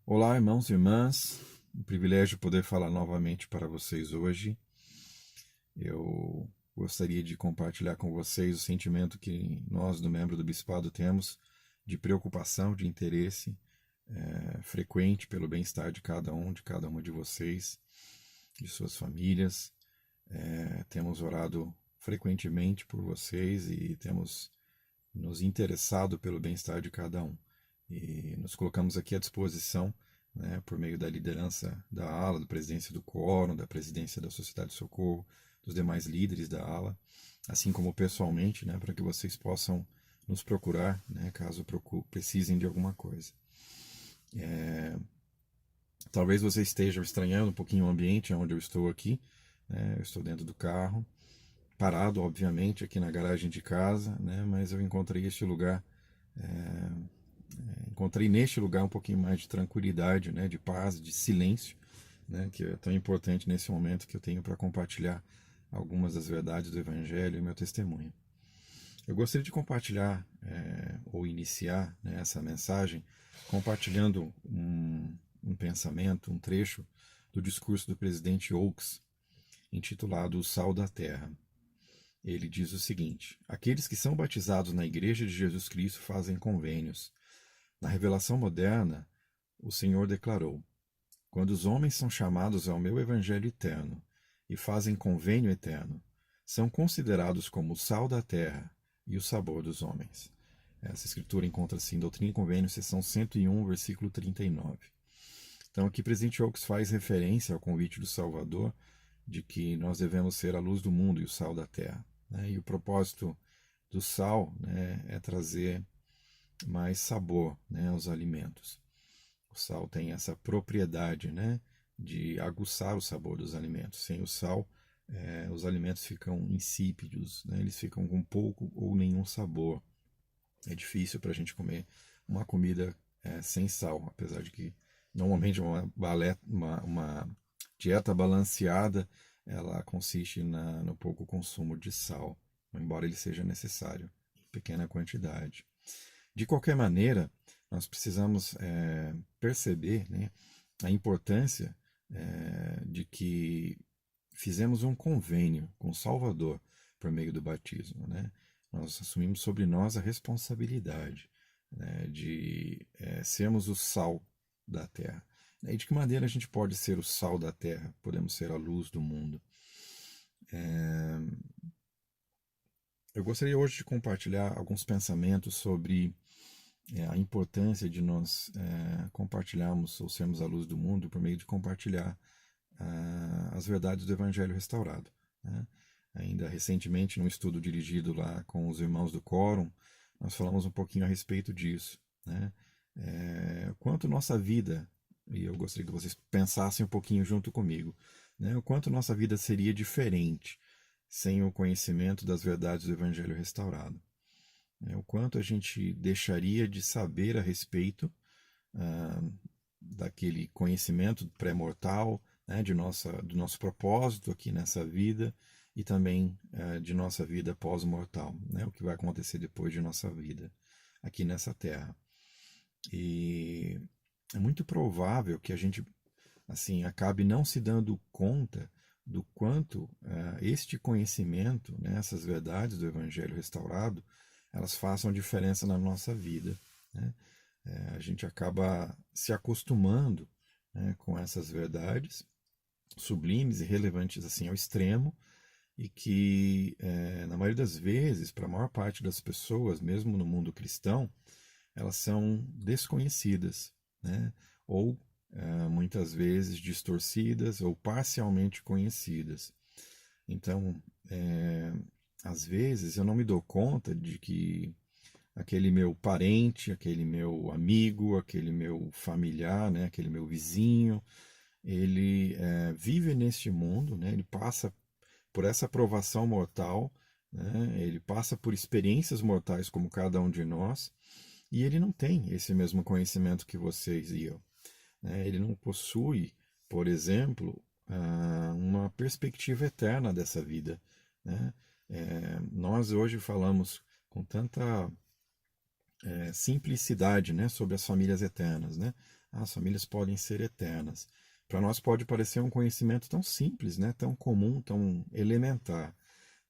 Olá, irmãos e irmãs. Um privilégio poder falar novamente para vocês hoje. Eu gostaria de compartilhar com vocês o sentimento que nós, do membro do Bispado, temos de preocupação, de interesse frequente pelo bem-estar de cada uma de vocês, de suas famílias. Temos orado frequentemente por vocês e temos nos interessado pelo bem-estar de cada um. E nos colocamos aqui à disposição, né, por meio da liderança da ala, da presidência do quórum, da presidência da Sociedade de Socorro, dos demais líderes da ala, assim como pessoalmente, né, para que vocês possam nos procurar, né, caso precisem de alguma coisa. Talvez você esteja estranhando um pouquinho o ambiente onde eu estou aqui, né, eu estou dentro do carro, parado, obviamente, aqui na garagem de casa, né, mas eu encontrei este lugar encontrei neste lugar um pouquinho mais de tranquilidade, né, de paz, de silêncio, né, que é tão importante nesse momento que eu tenho para compartilhar algumas das verdades do Evangelho e meu testemunho. Eu gostaria de compartilhar ou iniciar, né, essa mensagem compartilhando um pensamento, um trecho do discurso do presidente Oaks, intitulado O Sal da Terra. Ele diz o seguinte: aqueles que são batizados na Igreja de Jesus Cristo fazem convênios. Na revelação moderna, o Senhor declarou: quando os homens são chamados ao meu evangelho eterno e fazem convênio eterno, são considerados como o sal da terra e o sabor dos homens. Essa escritura encontra-se em Doutrina e Convênio, seção 101, versículo 39. Então aqui presidente Oaks faz referência ao convite do Salvador de que nós devemos ser a luz do mundo e o sal da terra, né? E o propósito do sal, né, é trazer mais sabor, né, aos alimentos. O sal tem essa propriedade, né, de aguçar o sabor dos alimentos. Sem o sal, os alimentos ficam insípidos, né, eles ficam com pouco ou nenhum sabor. É difícil para a gente comer uma comida sem sal, apesar de que normalmente uma dieta balanceada ela consiste no pouco consumo de sal, embora ele seja necessário em pequena quantidade. De qualquer maneira, nós precisamos perceber, né, a importância de que fizemos um convênio com o Salvador por meio do batismo, né? Nós assumimos sobre nós a responsabilidade, né, de sermos o sal da terra. E de que maneira a gente pode ser o sal da terra? Podemos ser a luz do mundo. Eu gostaria hoje de compartilhar alguns pensamentos sobre a importância de nós compartilharmos ou sermos a luz do mundo por meio de compartilhar as verdades do Evangelho restaurado, né? Ainda recentemente, num estudo dirigido lá com os irmãos do Quórum, nós falamos um pouquinho a respeito disso, né? Quanto nossa vida, e eu gostaria que vocês pensassem um pouquinho junto comigo, né? O quanto nossa vida seria diferente sem o conhecimento das verdades do Evangelho restaurado. O quanto a gente deixaria de saber a respeito daquele conhecimento pré-mortal, né, do nosso propósito aqui nessa vida e também de nossa vida pós-mortal, né, o que vai acontecer depois de nossa vida aqui nessa terra. E é muito provável que a gente assim acabe não se dando conta do quanto este conhecimento, né, essas verdades do Evangelho restaurado, elas façam diferença na nossa vida, né? A gente acaba se acostumando, né, com essas verdades sublimes e relevantes assim ao extremo e que, na maioria das vezes, para a maior parte das pessoas, mesmo no mundo cristão, elas são desconhecidas, né? Ou muitas vezes distorcidas ou parcialmente conhecidas. Então, às vezes eu não me dou conta de que aquele meu parente, aquele meu amigo, aquele meu familiar, né, aquele meu vizinho, ele vive neste mundo, né, ele passa por essa provação mortal, né, ele passa por experiências mortais como cada um de nós, e ele não tem esse mesmo conhecimento que vocês e eu, né? Ele não possui, por exemplo, uma perspectiva eterna dessa vida, né? Nós hoje falamos com tanta simplicidade, né, sobre as famílias eternas, né? as famílias podem ser eternas. Para nós pode parecer um conhecimento tão simples, né? Tão comum, tão elementar.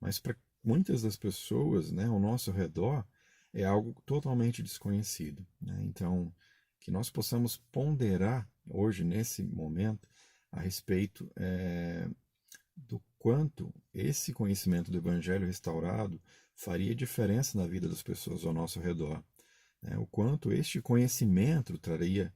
Mas para muitas das pessoas, né, ao nosso redor, é algo totalmente desconhecido, né? Então, que nós possamos ponderar hoje, nesse momento, a respeito do quanto esse conhecimento do Evangelho restaurado faria diferença na vida das pessoas ao nosso redor, né? O quanto este conhecimento traria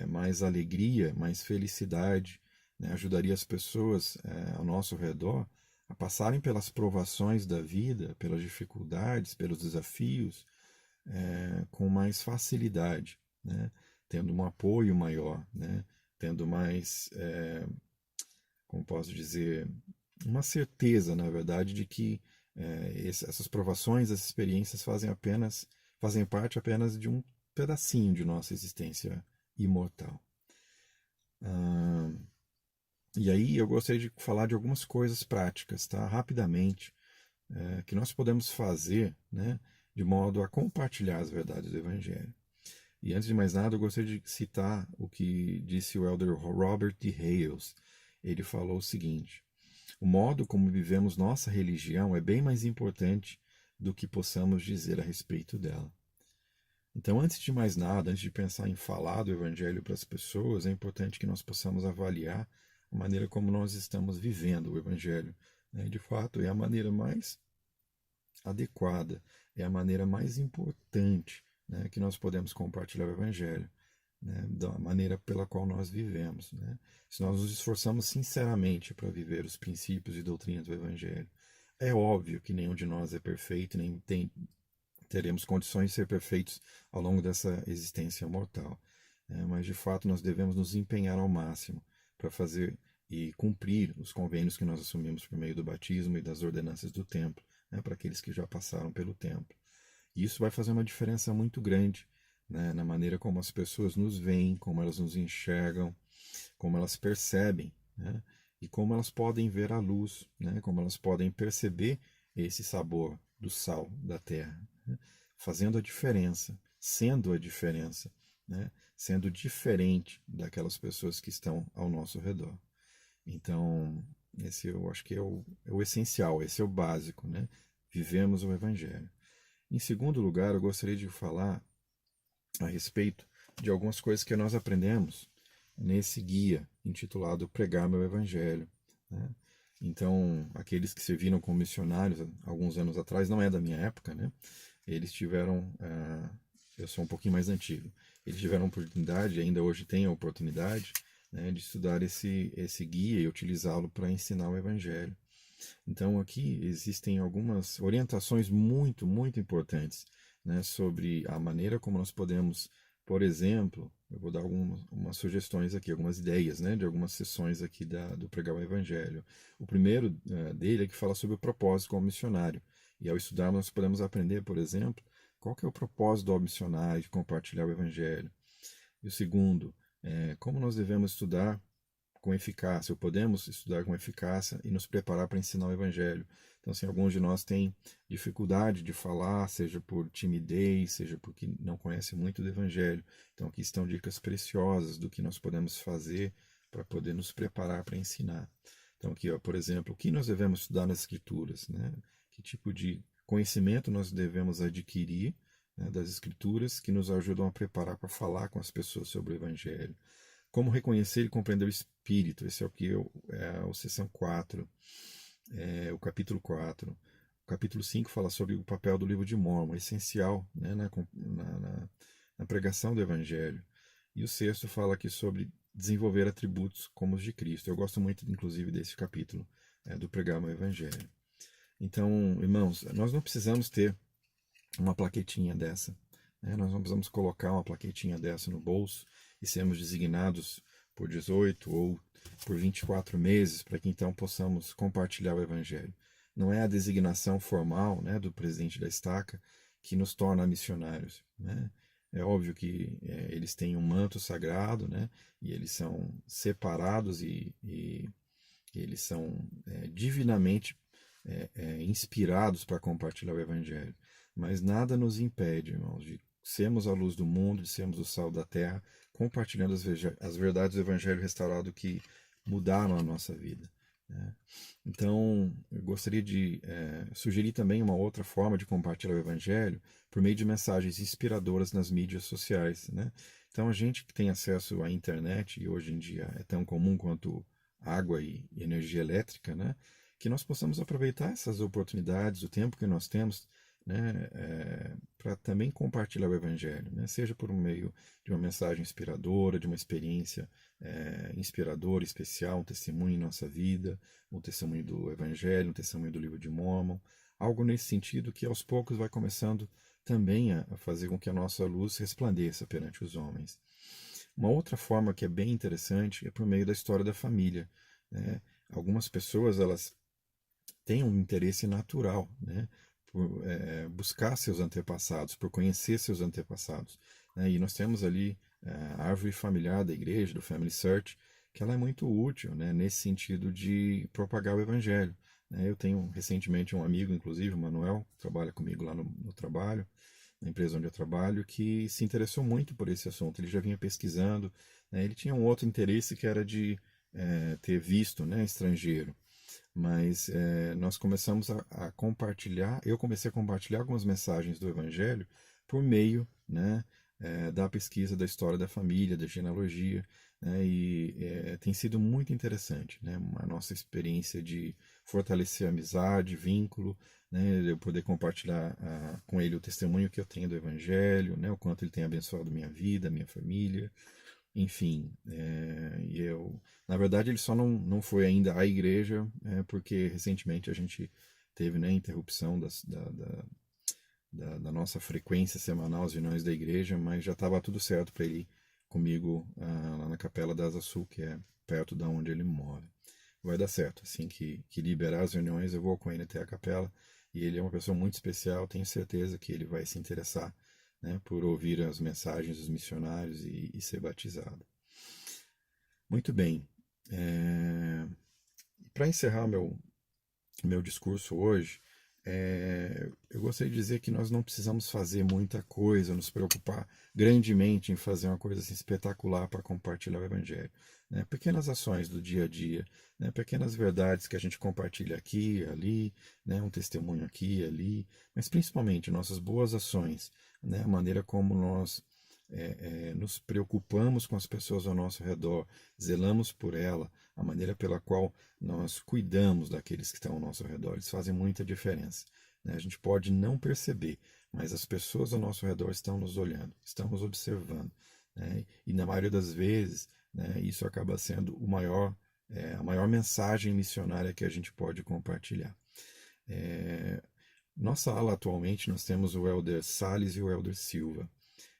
mais alegria, mais felicidade, né? Ajudaria as pessoas ao nosso redor a passarem pelas provações da vida, pelas dificuldades, pelos desafios, com mais facilidade, né? Tendo um apoio maior, né? Tendo mais, como posso dizer, uma certeza, na verdade, de que essas provações, essas experiências fazem parte apenas de um pedacinho de nossa existência imortal. E aí eu gostaria de falar de algumas coisas práticas, tá? Rapidamente, que nós podemos fazer, né, de modo a compartilhar as verdades do Evangelho. E antes de mais nada, eu gostaria de citar o que disse o elder Robert D. Hales. Ele falou o seguinte: o modo como vivemos nossa religião é bem mais importante do que possamos dizer a respeito dela. Então, antes de mais nada, antes de pensar em falar do Evangelho para as pessoas, é importante que nós possamos avaliar a maneira como nós estamos vivendo o Evangelho. De fato, é a maneira mais adequada, é a maneira mais importante, né, que nós podemos compartilhar o Evangelho, né, da maneira pela qual nós vivemos. Né? Se nós nos esforçamos sinceramente para viver os princípios e doutrinas do Evangelho, é óbvio que nenhum de nós é perfeito, nem teremos condições de ser perfeitos ao longo dessa existência mortal. Mas, de fato, nós devemos nos empenhar ao máximo para fazer e cumprir os convênios que nós assumimos por meio do batismo e das ordenanças do templo, né, para aqueles que já passaram pelo templo. E isso vai fazer uma diferença muito grande, né, na maneira como as pessoas nos veem, como elas nos enxergam, como elas percebem, né, e como elas podem ver a luz, né, como elas podem perceber esse sabor do sal da terra, né, fazendo a diferença, sendo a diferença, né, sendo diferente daquelas pessoas que estão ao nosso redor. Então, esse eu acho que é o essencial, esse é o básico, né? Vivemos o Evangelho. Em segundo lugar, eu gostaria de falar a respeito de algumas coisas que nós aprendemos nesse guia intitulado Pregar Meu Evangelho, né? Então, aqueles que serviram como missionários alguns anos atrás, não é da minha época, né? Eles tiveram, eu sou um pouquinho mais antigo, eles tiveram a oportunidade, ainda hoje têm a oportunidade, né, de estudar esse guia e utilizá-lo para ensinar o Evangelho. Então aqui existem algumas orientações muito, muito importantes, né, sobre a maneira como nós podemos, por exemplo, eu vou dar algumas sugestões aqui, algumas ideias, né, de algumas sessões aqui do Pregar o Evangelho. O primeiro dele é que fala sobre o propósito como missionário. E ao estudar nós podemos aprender, por exemplo, qual que é o propósito do missionário de compartilhar o Evangelho. E o segundo, como nós devemos estudar com eficácia, ou podemos estudar com eficácia e nos preparar para ensinar o Evangelho. Então, assim, alguns de nós têm dificuldade de falar, seja por timidez, seja porque não conhecem muito do Evangelho. Então, aqui estão dicas preciosas do que nós podemos fazer para poder nos preparar para ensinar. Então, aqui, ó, por exemplo, o que nós devemos estudar nas Escrituras, né? Que tipo de conhecimento nós devemos adquirir, né, das Escrituras que nos ajudam a preparar para falar com as pessoas sobre o Evangelho. Como reconhecer e compreender o Espírito. Esse é o que é a sessão 4, o capítulo 4. O capítulo 5 fala sobre o papel do livro de Mórmon, essencial, né, na pregação do Evangelho. E o sexto fala aqui sobre desenvolver atributos como os de Cristo. Eu gosto muito, inclusive, desse capítulo, do Pregar o Evangelho. Então, irmãos, nós não precisamos ter uma plaquetinha dessa. Nós não precisamos colocar uma plaquetinha dessa no bolso e sermos designados por 18 ou por 24 meses para que então possamos compartilhar o Evangelho. Não é a designação formal, né, do presidente da estaca que nos torna missionários, né? É óbvio que eles têm um manto sagrado, né, e eles são separados e eles são divinamente inspirados para compartilhar o Evangelho. Mas nada nos impede, irmãos, de sermos a luz do mundo, de sermos o sal da terra, compartilhando as verdades do Evangelho restaurado que mudaram a nossa vida, né? Então, eu gostaria de sugerir também uma outra forma de compartilhar o Evangelho por meio de mensagens inspiradoras nas mídias sociais, né? Então, a gente que tem acesso à internet, e hoje em dia é tão comum quanto água e energia elétrica, né? Que nós possamos aproveitar essas oportunidades, o tempo que nós temos, né, para também compartilhar o Evangelho, né? Seja por meio de uma mensagem inspiradora, de uma experiência inspiradora, especial, um testemunho em nossa vida, um testemunho do Evangelho, um testemunho do livro de Mórmon, algo nesse sentido que aos poucos vai começando também a fazer com que a nossa luz resplandeça perante os homens. Uma outra forma que é bem interessante é por meio da história da família, né? Algumas pessoas elas têm um interesse natural, né, por buscar seus antepassados, por conhecer seus antepassados, né? E nós temos ali a árvore familiar da igreja, do Family Search, que ela é muito útil, né, nesse sentido de propagar o evangelho, né? Eu tenho recentemente um amigo, inclusive, o Manuel, que trabalha comigo lá no trabalho, na empresa onde eu trabalho, que se interessou muito por esse assunto. Ele já vinha pesquisando, né? Ele tinha um outro interesse que era de ter visto, né, estrangeiro. Mas nós começamos a compartilhar, eu comecei a compartilhar algumas mensagens do Evangelho por meio, né, da pesquisa da história da família, da genealogia, né, e tem sido muito interessante, né, a nossa experiência de fortalecer a amizade, vínculo, né, eu poder compartilhar com ele o testemunho que eu tenho do Evangelho, né, o quanto ele tem abençoado minha vida, minha família, enfim, e eu, na verdade, ele só não foi ainda à igreja, porque recentemente a gente teve, né, interrupção da nossa frequência semanal às reuniões da igreja, mas já estava tudo certo para ele ir comigo lá na Capela da Asa Sul, que é perto da onde ele mora. Vai dar certo, assim que liberar as reuniões, eu vou com ele até a capela, e ele é uma pessoa muito especial, tenho certeza que ele vai se interessar, né, por ouvir as mensagens dos missionários e ser batizado. Muito bem. Para encerrar meu discurso hoje, eu gostaria de dizer que nós não precisamos fazer muita coisa, nos preocupar grandemente em fazer uma coisa assim espetacular para compartilhar o Evangelho, né? Pequenas ações do dia a dia, né? Pequenas verdades que a gente compartilha aqui, ali, né? Um testemunho aqui, ali, mas principalmente nossas boas ações, né? A maneira como nós nos preocupamos com as pessoas ao nosso redor, zelamos por ela, a maneira pela qual nós cuidamos daqueles que estão ao nosso redor, eles fazem muita diferença, né? A gente pode não perceber, mas as pessoas ao nosso redor estão nos olhando, estão nos observando, né? E na maioria das vezes, né, isso acaba sendo a maior mensagem missionária que a gente pode compartilhar. Nossa ala atualmente nós temos o Elder Salles e o Elder Silva.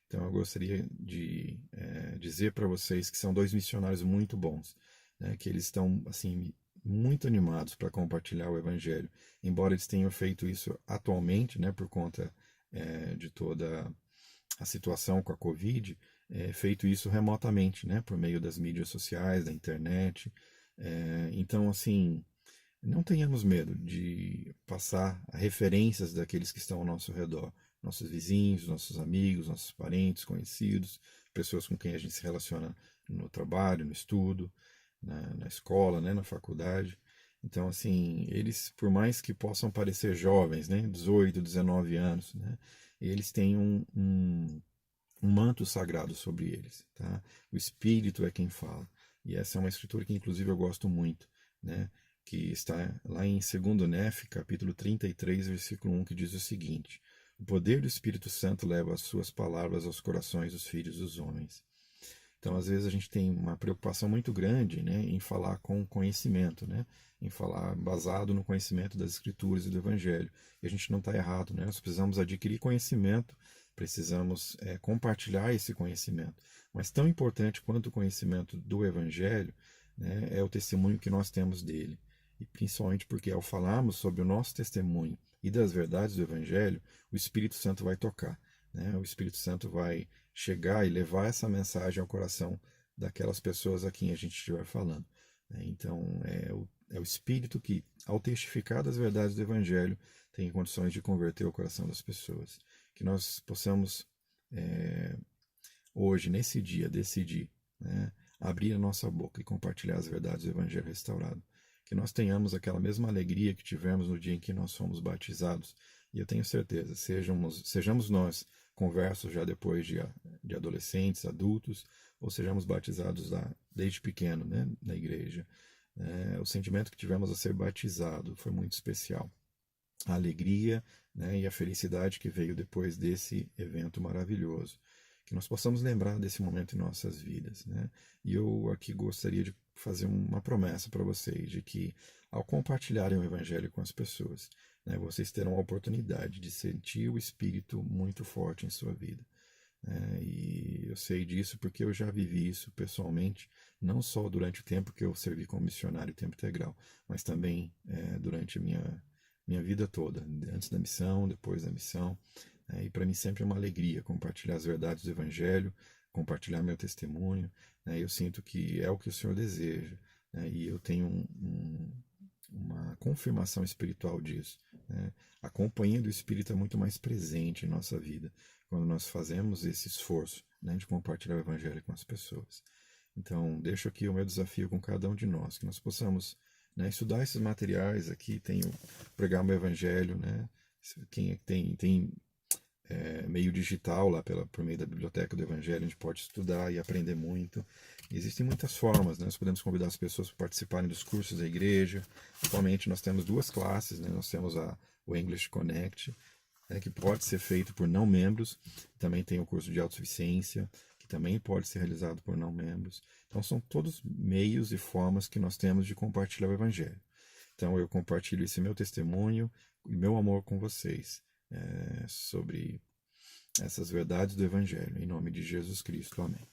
Então eu gostaria de dizer para vocês que são dois missionários muito bons, né, que eles estão assim muito animados para compartilhar o Evangelho, embora eles tenham feito isso atualmente, né, por conta de toda a situação com a Covid, feito isso remotamente, né, por meio das mídias sociais, da internet. Então, assim, não tenhamos medo de passar referências daqueles que estão ao nosso redor, nossos vizinhos, nossos amigos, nossos parentes, conhecidos, pessoas com quem a gente se relaciona no trabalho, no estudo, na escola, né, na faculdade. Então, assim, eles, por mais que possam parecer jovens, né, 18, 19 anos, né, eles têm um manto sagrado sobre eles, tá? O Espírito é quem fala. E essa é uma escritura que, inclusive, eu gosto muito, né? Que está lá em 2 Nef, capítulo 33, versículo 1, que diz o seguinte: o poder do Espírito Santo leva as suas palavras aos corações dos filhos dos homens. Então, às vezes, a gente tem uma preocupação muito grande, né, em falar com conhecimento, né, em falar basado no conhecimento das Escrituras e do Evangelho. E a gente não está errado, né? Nós precisamos adquirir conhecimento, precisamos compartilhar esse conhecimento. Mas tão importante quanto o conhecimento do Evangelho, né, é o testemunho que nós temos dele. E principalmente porque ao falarmos sobre o nosso testemunho e das verdades do Evangelho, o Espírito Santo vai tocar, né? O Espírito Santo vai chegar e levar essa mensagem ao coração daquelas pessoas a quem a gente estiver falando, né? Então, é o Espírito que, ao testificar das verdades do Evangelho, tem condições de converter o coração das pessoas. Que nós possamos hoje, nesse dia, decidir, né, abrir a nossa boca e compartilhar as verdades do Evangelho restaurado. Que nós tenhamos aquela mesma alegria que tivemos no dia em que nós fomos batizados. E eu tenho certeza, sejamos nós conversos já depois de adolescentes, adultos, ou sejamos batizados lá desde pequeno, né, na igreja. O sentimento que tivemos a ser batizado foi muito especial. A alegria, né, e a felicidade que veio depois desse evento maravilhoso. Que nós possamos lembrar desse momento em nossas vidas, né? E eu aqui gostaria de fazer uma promessa para vocês, de que ao compartilharem o Evangelho com as pessoas, né, vocês terão a oportunidade de sentir o Espírito muito forte em sua vida. E eu sei disso porque eu já vivi isso pessoalmente, não só durante o tempo que eu servi como missionário em tempo integral, mas também durante a minha vida toda, antes da missão, depois da missão. E para mim sempre é uma alegria compartilhar as verdades do Evangelho, compartilhar meu testemunho. Eu sinto que é o que o Senhor deseja, e eu tenho uma confirmação espiritual disso. A companhia do Espírito é muito mais presente em nossa vida quando nós fazemos esse esforço, de compartilhar o Evangelho com as pessoas. Então, deixo aqui o meu desafio com cada um de nós, que nós possamos estudar esses materiais aqui. Tem o Pregar o Evangelho, quem tem meio digital lá por meio da Biblioteca do Evangelho, a gente pode estudar e aprender muito. E existem muitas formas, nós podemos convidar as pessoas para participarem dos cursos da igreja. Atualmente nós temos 2 classes, nós temos o English Connect, que pode ser feito por não membros, também tem o curso de autossuficiência, que também pode ser realizado por não membros. Então são todos meios e formas que nós temos de compartilhar o Evangelho. Então eu compartilho esse meu testemunho e meu amor com vocês, sobre essas verdades do Evangelho. Em nome de Jesus Cristo. Amém.